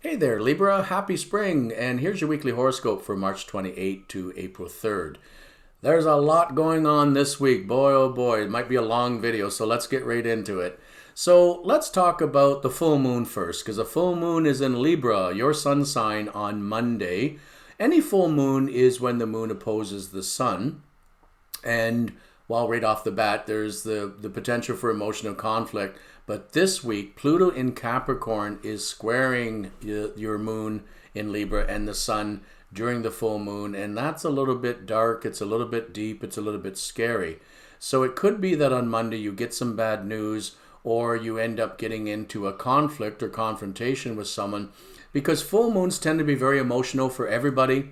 Hey there, Libra. Happy spring. And here's your weekly horoscope for March 28th to April 3rd. There's a lot going on this week. Boy, oh boy, it might be a long video, so let's get right into it. So let's talk about the full moon first, because the full moon is in Libra, your sun sign, on Monday. Any full moon is when the moon opposes the sun. And while right off the bat, there's the potential for emotional conflict. But this week, Pluto in Capricorn is squaring your moon in Libra and the sun during the full moon. And that's a little bit dark. It's a little bit deep. It's a little bit scary. So it could be that on Monday you get some bad news, or you end up getting into a conflict or confrontation with someone, because full moons tend to be very emotional for everybody.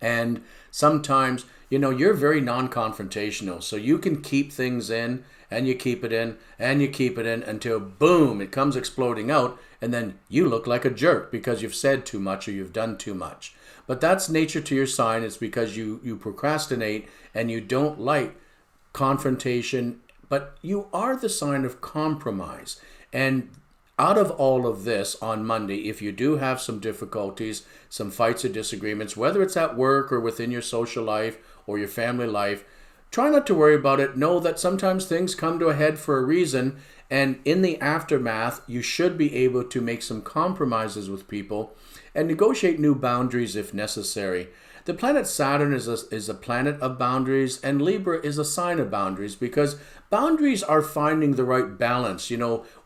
And sometimes, you're very non-confrontational. So you can keep things in, and you keep it in, and you keep it in until boom, it comes exploding out. And then you look like a jerk because you've said too much or you've done too much. But that's nature to your sign. It's because you procrastinate and you don't like confrontation, but you are the sign of compromise. And out of all of this on Monday, if you do have some difficulties, some fights or disagreements, whether it's at work or within your social life or your family life, try not to worry about it. Know that sometimes things come to a head for a reason, and in the aftermath, you should be able to make some compromises with people and negotiate new boundaries if necessary. The planet Saturn is a planet of boundaries, and Libra is a sign of boundaries, because boundaries are finding the right balance.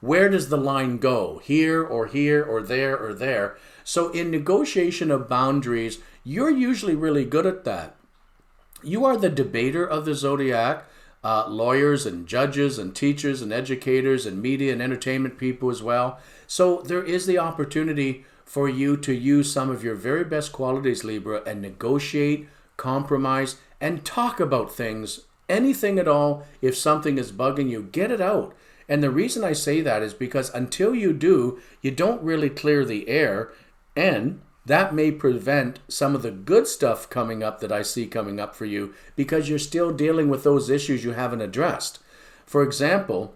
Where does the line go? Here or there or there. So in negotiation of boundaries, you're usually really good at that. You are the debater of the zodiac. Lawyers and judges and teachers and educators and media and entertainment people as well. So there is the opportunity for you to use some of your very best qualities, Libra, and negotiate, compromise, and talk about things, anything at all. If something is bugging you, get it out. And the reason I say that is because until you do, you don't really clear the air, and that may prevent some of the good stuff coming up that I see coming up for you, because you're still dealing with those issues you haven't addressed. For example,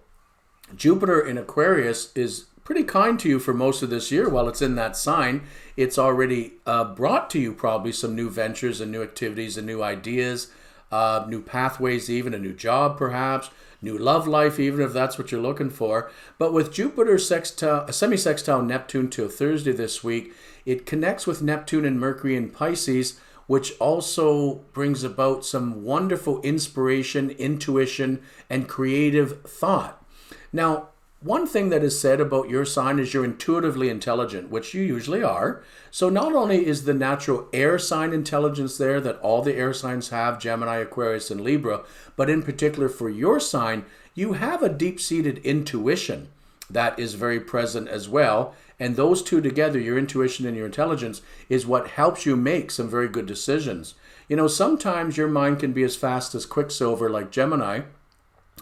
Jupiter in Aquarius is pretty kind to you for most of this year. While it's in that sign, it's already brought to you probably some new ventures and new activities and new ideas, new pathways, even a new job perhaps, new love life, even if that's what you're looking for. But with Jupiter semi-sextile Neptune till Thursday this week, it connects with Neptune and Mercury in Pisces, which also brings about some wonderful inspiration, intuition, and creative thought. Now, one thing that is said about your sign is you're intuitively intelligent, which you usually are. So not only is the natural air sign intelligence there that all the air signs have, Gemini, Aquarius, and Libra, but in particular for your sign, you have a deep-seated intuition that is very present as well. And those two together, your intuition and your intelligence, is what helps you make some very good decisions. Sometimes your mind can be as fast as Quicksilver like Gemini,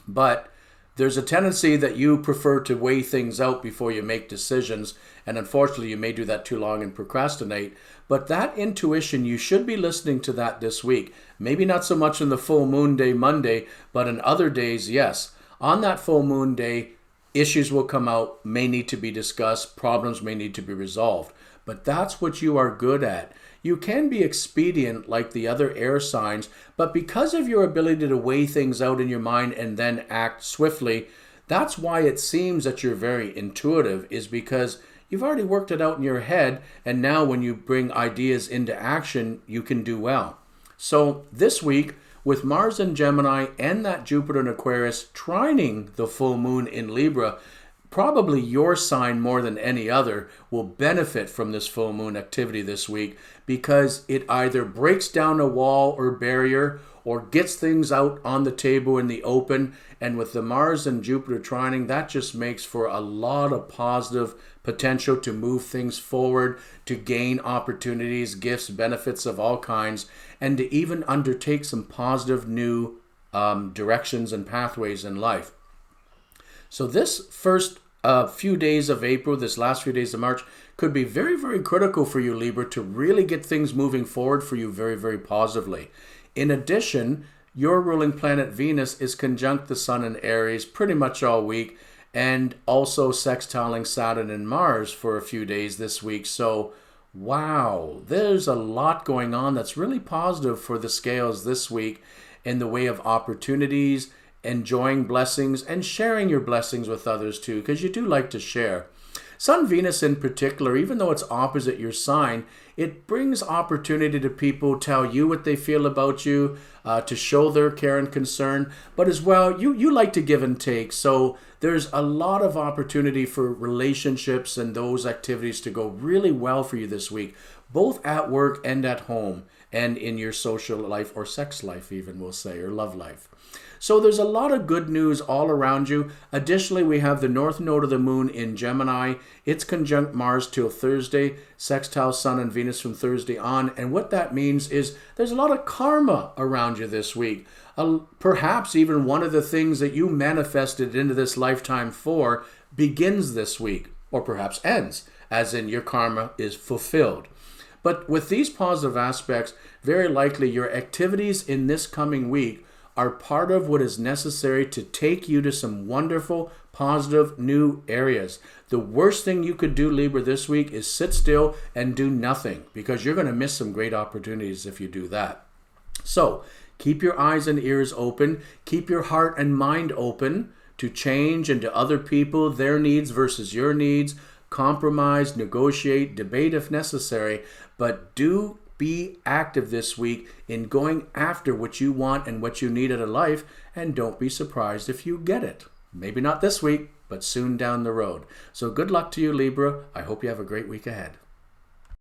but there's a tendency that you prefer to weigh things out before you make decisions, and unfortunately you may do that too long and procrastinate. But that intuition, you should be listening to that this week. Maybe not so much on the full moon day Monday, but in other days, yes. On that full moon day, issues will come out, may need to be discussed, problems may need to be resolved. But that's what you are good at. You can be expedient like the other air signs, but because of your ability to weigh things out in your mind and then act swiftly, that's why it seems that you're very intuitive, is because you've already worked it out in your head, and now when you bring ideas into action, you can do well. So this week, with Mars in Gemini and that Jupiter in Aquarius trining the full moon in Libra, probably your sign more than any other will benefit from this full moon activity this week, because it either breaks down a wall or barrier or gets things out on the table in the open. And with the Mars and Jupiter trining, that just makes for a lot of positive potential to move things forward, to gain opportunities, gifts, benefits of all kinds, and to even undertake some positive new directions and pathways in life. So this first few days of April, this last few days of March, could be very, very critical for you, Libra, to really get things moving forward for you very, very positively. In addition, your ruling planet Venus is conjunct the Sun in Aries pretty much all week, and also sextiling Saturn and Mars for a few days this week. So, wow, there's a lot going on that's really positive for the scales this week in the way of opportunities, enjoying blessings, and sharing your blessings with others too, because you do like to share. Sun Venus in particular, even though it's opposite your sign, it brings opportunity to people tell you what they feel about you, to show their care and concern, but as well, you like to give and take. So there's a lot of opportunity for relationships and those activities to go really well for you this week, both at work and at home, and in your social life or sex life even, we'll say, or love life. So there's a lot of good news all around you. Additionally, we have the north node of the moon in Gemini. It's conjunct Mars till Thursday, sextile Sun and Venus from Thursday on. And what that means is there's a lot of karma around you this week. Perhaps even one of the things that you manifested into this lifetime for begins this week, or perhaps ends, as in your karma is fulfilled. But with these positive aspects, very likely your activities in this coming week are part of what is necessary to take you to some wonderful, positive, new areas. The worst thing you could do, Libra, this week is sit still and do nothing, because you're going to miss some great opportunities if you do that. So keep your eyes and ears open. Keep your heart and mind open to change and to other people, their needs versus your needs. Compromise, negotiate, debate if necessary, but do be active this week in going after what you want and what you need out of life, and don't be surprised if you get it. Maybe not this week, but soon down the road. So good luck to you, Libra. I hope you have a great week ahead.